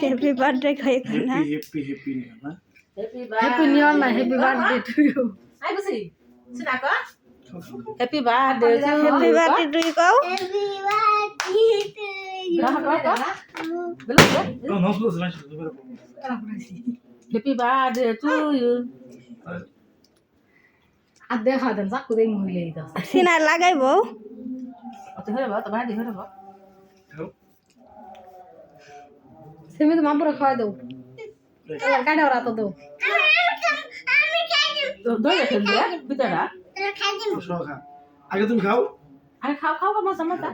Happy birthday खाएको ना happy ना Happy New Year, happy birthday to you. Ai besi. Sinaka? Happy birthday to you. Happy birthday to you कौ Belum ya? não não sudah selesai sudah Happy birthday to you. Ada khadan sak kudai mulai itu. Cina लगाइबौ Oke, hore ba, to birthday hore ba. Semi tu mampu rakhai do. Kada orang tu tu. Do ya kan ya? Bitara. Masuk kan ayo তুমি খাও Ai khao ka masa masa.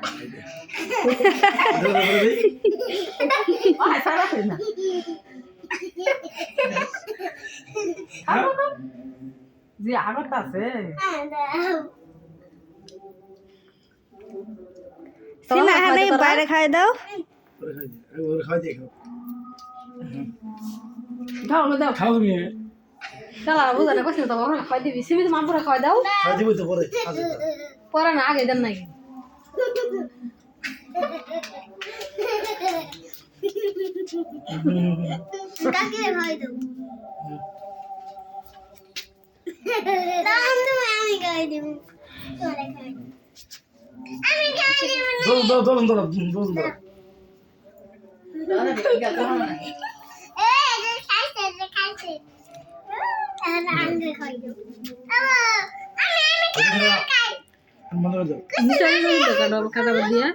Oh, hai salah kan. Khao. Ji agot আছে सिना हानै बाहिर खाइ दाउ ওর খাওয়া দিয়ে খাও না দাও খাও তুমি Kalau aku tak dapat sih tahu orang rakhai di. Semi tu mampu rakhai do. খাওয়া দিব তো পরে Pora na age dan lagi. কাকে ভাই দাও দাম তো আমি খাই দেব তোরে খাই আমি খাই দেব দো দো দো দো দো এই যে খাইছে আমি আঙ্গে খাই দেব আমি খাই মনে রাখো Ini saya ni tu kada kada dia.